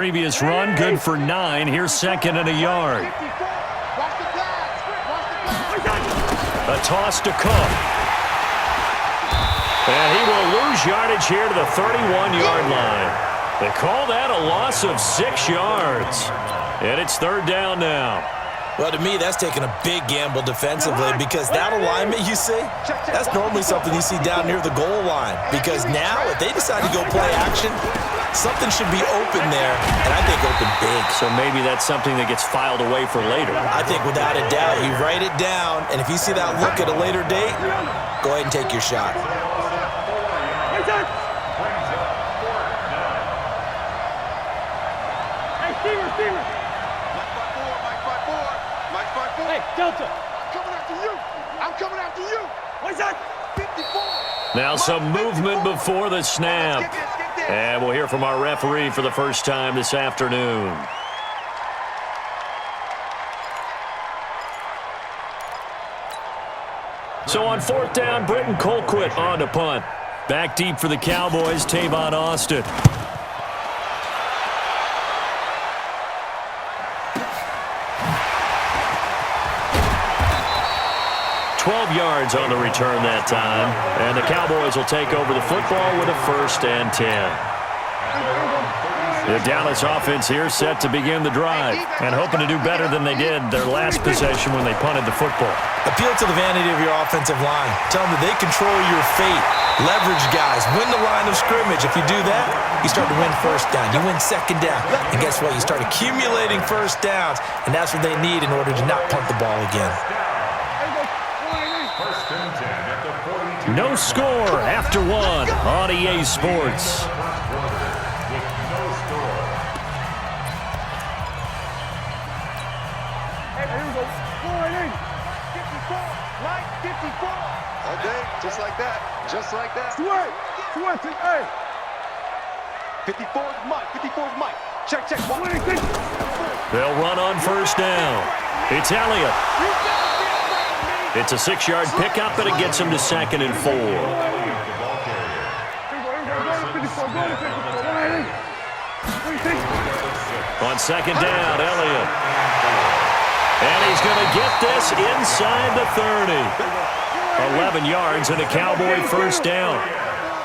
Previous run, good for 9. Here's second and a yard. A toss to Cook. And he will lose yardage here to the 31-yard line. They call that a loss of 6 yards. And it's third down now. Well, to me, that's taking a big gamble defensively because that alignment you see, that's normally something you see down near the goal line. Because now, if they decide to go play action, something should be open there, and I think open big. So maybe that's something that gets filed away for later. I think without a doubt, you write it down, and if you see that look at a later date, go ahead and take your shot. Hey, Delta! I'm coming after you! I'm coming after you! What's that? 54! Now some movement before the snap. And we'll hear from our referee for the first time this afternoon. So on fourth down, Britton Colquitt on to punt. Back deep for the Cowboys, Tavon Austin. 12 yards on the return that time. And the Cowboys will take over the football with a 1st and 10. The Dallas offense here set to begin the drive and hoping to do better than they did their last possession when they punted the football. Appeal to the vanity of your offensive line. Tell them that they control your fate. Leverage guys. Win the line of scrimmage. If you do that, you start to win first down. You win second down. And guess what? You start accumulating first downs, and that's what they need in order to not punt the ball again. No score after 1 on EA Sports. Okay, just like that. Just like that. 54's Mike. 54's Mike. Check. They'll run on first down. It's Elliott. It's a 6-yard pickup, and it gets him to 2nd and 4. On second down, Elliott. And he's going to get this inside the 30. 11 yards and a Cowboy first down.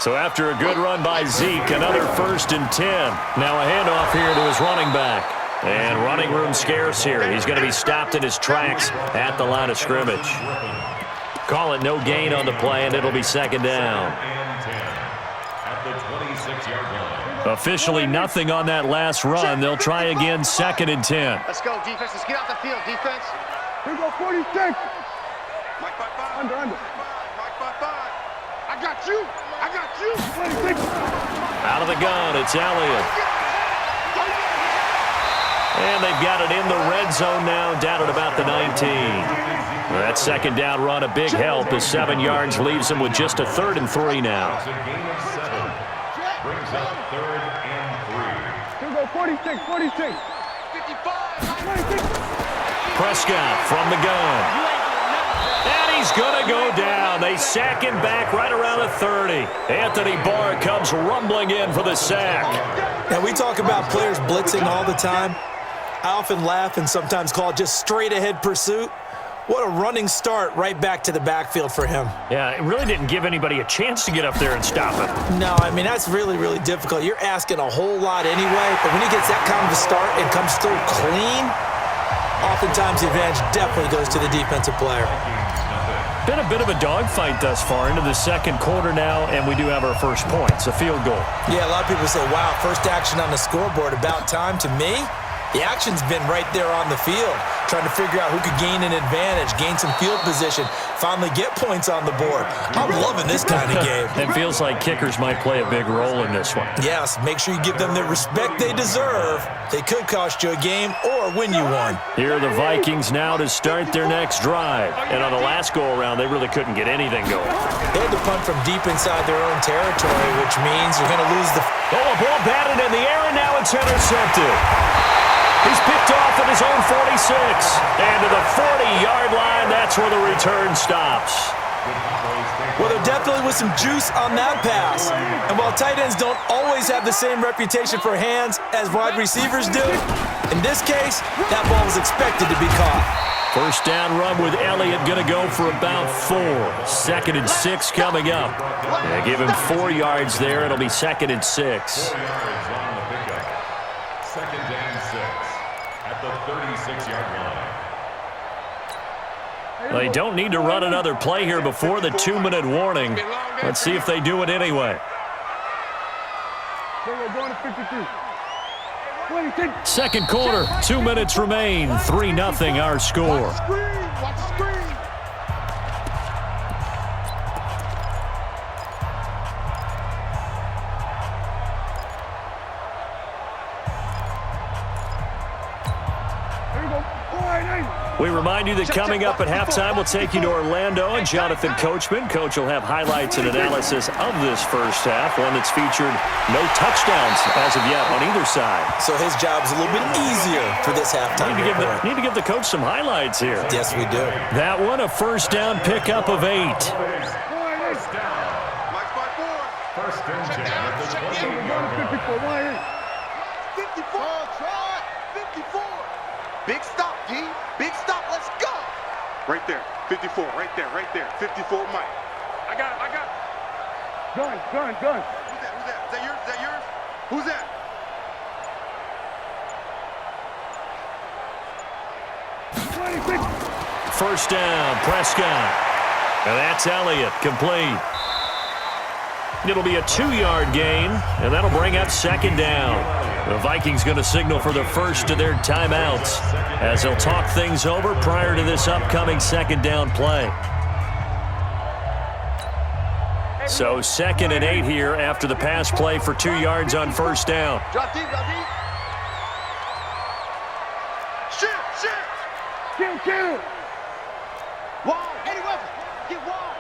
So after a good run by Zeke, another 1st and 10. Now a handoff here to his running back. And running room scarce here. He's going to be stopped in his tracks at the line of scrimmage. Call it no gain on the play, and it'll be 2nd down. Officially nothing on that last run. They'll try again 2nd and 10. Let's go, defense. Let's get out the field, defense. Here we go, 46. Mike 5-5. Under. Mike 5-5. I got you. 26. Out of the gun, it's Elliott. And they've got it in the red zone now, down at about the 19. That 2nd down run, a big help as 7 yards leaves them with just a 3rd and 3 now. Brings up 3rd and 3. Here we go, 46. 55. Prescott from the gun. And he's going to go down. They sack him back right around the 30. Anthony Barr comes rumbling in for the sack. Now, we talk about players blitzing all the time. I often laugh and sometimes call it just straight-ahead pursuit. What a running start right back to the backfield for him. Yeah, it really didn't give anybody a chance to get up there and stop him. No, I mean, that's really, really difficult. You're asking a whole lot anyway, but when he gets that kind of a start and comes through clean, oftentimes the advantage definitely goes to the defensive player. Been a bit of a dogfight thus far into the 2nd quarter now, and we do have our first point. It's a field goal. Yeah, a lot of people say, wow, first action on the scoreboard, about time. To me, the action's been right there on the field, trying to figure out who could gain an advantage, gain some field position, finally get points on the board. I'm loving this kind of game. It feels like kickers might play a big role in this one. Yes, make sure you give them the respect they deserve. They could cost you a game or win you one. Here are the Vikings now to start their next drive. And on the last go-around, they really couldn't get anything going. They had to punt from deep inside their own territory, which means you're going to lose the... Oh, a ball batted in the air, and now it's intercepted. He's picked off at his own 46. And to the 40-yard line, that's where the return stops. Well, there definitely was some juice on that pass. And while tight ends don't always have the same reputation for hands as wide receivers do, in this case, that ball was expected to be caught. First down run with Elliott going to go for about 4. 2nd and 6 coming up. Yeah, give him 4 yards there. It'll be 2nd and 6. 2nd and 6 at the 36-yard line. They don't need to run another play here before the 2-minute warning. Let's see if they do it anyway. Going to 52. Second quarter, 2 minutes remain. 3-0 our score. Watch the screen. There you go. We remind you that coming up at halftime, we'll take you to Orlando and Jonathan Coachman. Coach will have highlights and analysis of this first half, one that's featured no touchdowns as of yet on either side. So his job's a little bit easier for this halftime. Need to give the coach some highlights here. Yes, we do. That one, a first down pickup of 8. First and 10 at the 20-yard line. 54. Try. 54. Big stop, D. Big stop. Let's go. Right there. 54. Right there. 54, Mike. I got it. Gun. Who's that? Is that yours? Who's that? First down, Prescott. And that's Elliott, complete. It'll be a 2-yard gain, and that'll bring up 2nd down. The Vikings going to signal for the first of their timeouts as they'll talk things over prior to this upcoming 2nd down play. So 2nd and 8 here after the pass play for 2 yards on first down. Drop deep. Shit. Kill. Wall. Eddie Weapon. Get wall.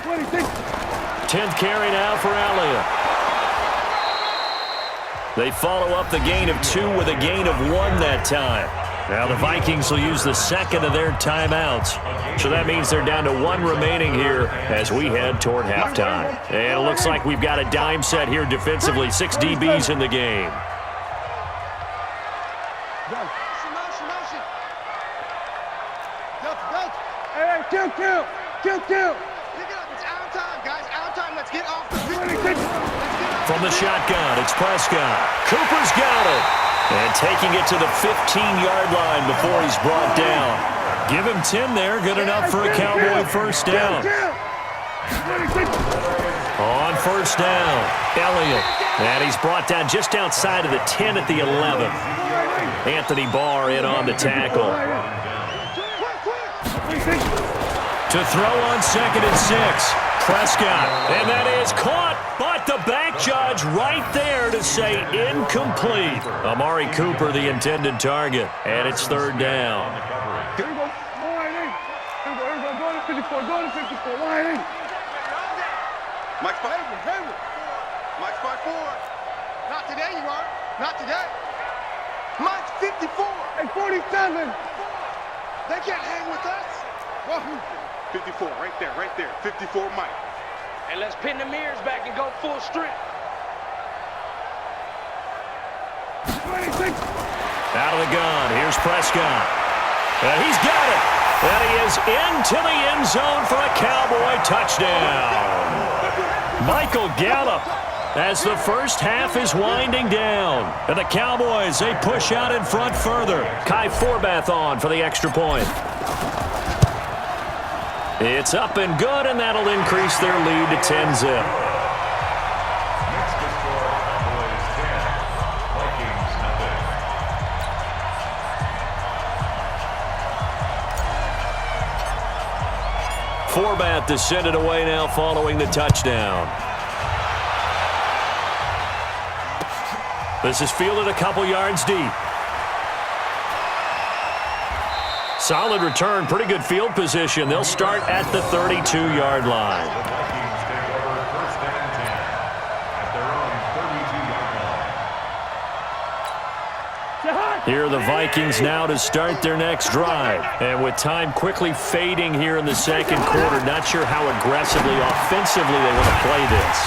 26. 10th carry now for Elliott. They follow up the gain of 2 with a gain of 1 that time. Now the Vikings will use the second of their timeouts. So that means they're down to 1 remaining here as we head toward halftime. And it looks like we've got a dime set here defensively. 6 DBs in the game. Motion. Hey, kill. Pick it up. It's out time, guys. Out time. Let's get off the field. From the shotgun, it's Prescott. Cooper's got it. And taking it to the 15-yard line before he's brought down. Give him 10 there. Good enough for a Cowboy first down. On first down, Elliott. And he's brought down just outside of the 10 at the 11. Anthony Barr in on the tackle. To throw on 2nd and 6. Prescott, and that is caught, but the back judge right there to say incomplete. Amari Cooper, the intended target, and it's 3rd down. Here we go. Go to 54. Mike's 5. Mike's 5-4. Not today, you are. Not today. Mike's 54. And 47. They can't hang with us. 54, right there. 54, Mike. And let's pin the mirrors back and go full strength. 26. Out of the gun, here's Prescott. And he's got it. And he is into the end zone for a Cowboy touchdown. Michael Gallup as the first half is winding down. And the Cowboys, they push out in front further. Kai Forbath on for the extra point. It's up and good, and that'll increase their lead to 10-zip. Next to score, Cowboys 10, Vikings nothing. Forbath to send it away now following the touchdown. This is fielded a couple yards deep. Solid return, pretty good field position. They'll start at the 32-yard line. The Vikings take over first and 10 at their own 32-yard Here are the Vikings now to start their next drive. And with time quickly fading here in the second quarter, not sure how aggressively, offensively they want to play this.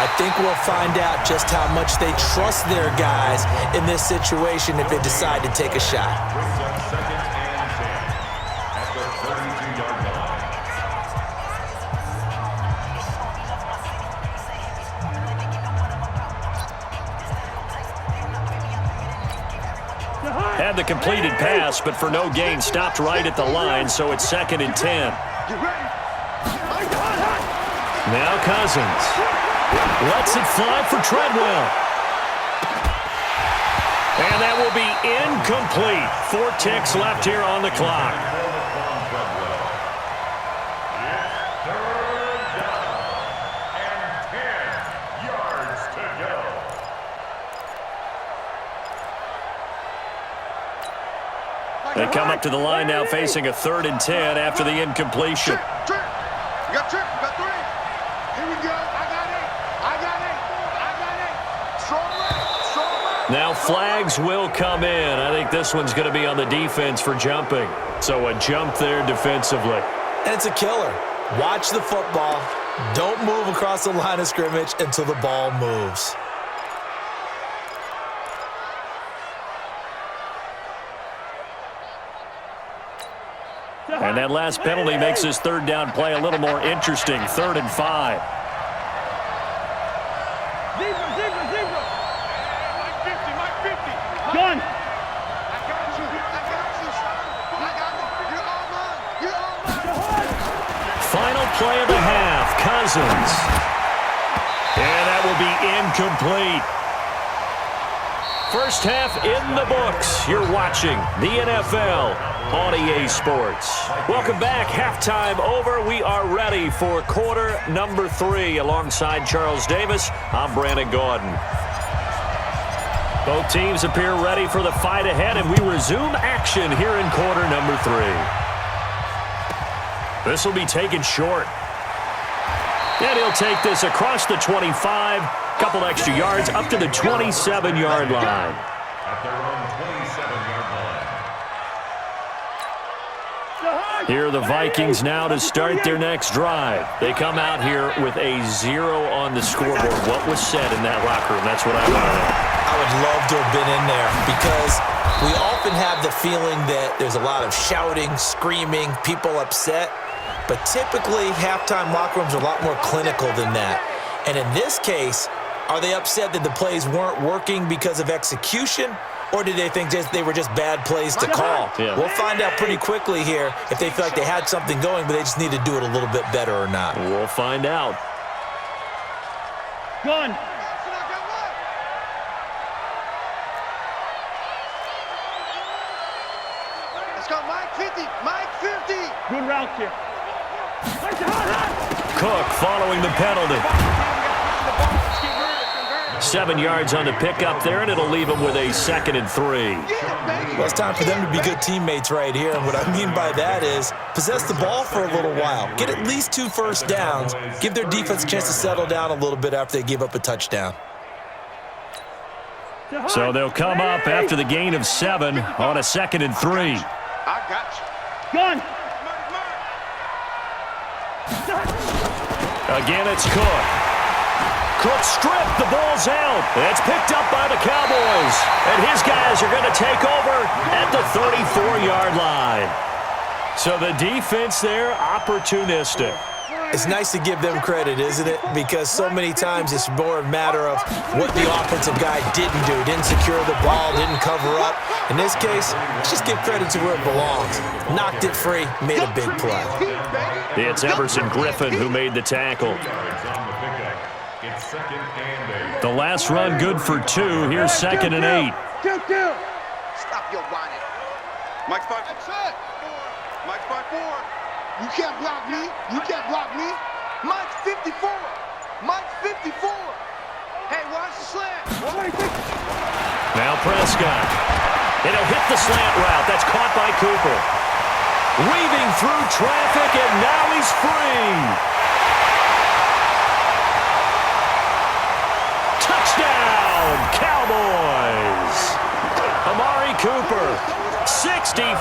I think we'll find out just how much they trust their guys in this situation if they decide to take a shot. Had the completed pass, but for no gain, stopped right at the line, so it's 2nd and 10. Now Cousins lets it fly for Treadwell. And that will be incomplete. 4 ticks left here on the clock. They come up to the line now facing a 3rd and 10 after the incompletion. Trick. You got trick. You got 3. Here we go. I got 8. Strong right. Now flags will come in. I think this one's going to be on the defense for jumping. So a jump there defensively. And it's a killer. Watch the football. Don't move across the line of scrimmage until the ball moves. And that last penalty makes this 3rd down play a little more interesting. 3rd and 5. Zebra. Mike 50. Gun. I got you. You're all mine. Final play of the half. Cousins. And that will be incomplete. First half in the books. You're watching the NFL on EA Sports. Welcome back. Halftime over. We are ready for quarter number 3. Alongside Charles Davis, I'm Brandon Gaudin. Both teams appear ready for the fight ahead, and we resume action here in quarter number 3. This will be taken short. And he'll take this across the 25. Couple extra yards up to the 27-yard line. At their own 27-yard line. Here are the Vikings now to start their next drive. They come out here with a 0 on the scoreboard. What was said in that locker room? That's what I want to know. I would love to have been in there because we often have the feeling that there's a lot of shouting, screaming, people upset. But typically, halftime locker rooms are a lot more clinical than that. And in this case, are they upset that the plays weren't working because of execution, or did they think they were just bad plays to call? Yeah. We'll find out pretty quickly here if they feel like they had something going, but they just need to do it a little bit better or not. We'll find out. Gun. Let's go, Mike 50. Mike 50. Good route here. Cook following the penalty. 7 yards on the pickup there, and it'll leave them with a 2nd and 3. Well, it's time for them to be good teammates right here. And what I mean by that is possess the ball for a little while. Get at least 2 first downs. Give their defense a chance to settle down a little bit after they give up a touchdown. So they'll come up after the gain of 7 on a 2nd and 3. I got you. Gun. Again, it's Cook. Cook stripped. The ball's out. It's picked up by the Cowboys. And his guys are going to take over at the 34-yard line. So the defense there, opportunistic. It's nice to give them credit, isn't it? Because so many times it's more a matter of what the offensive guy didn't do. Didn't secure the ball, didn't cover up. In this case, let's just give credit to where it belongs. Knocked it free, made a big play. It's Everson Griffin who made the tackle. The last run good for 2. Here's 2nd and 8. Stop your whining. Mike 5. That's it. Mike 5-4. You can't block me. You can't block me. Mike 54. Mike 54. Hey, watch the slant. Now Prescott. It'll hit the slant route. That's caught by Cooper. Weaving through traffic, and now he's free. Touchdown, Cowboys. Amari Cooper. 60.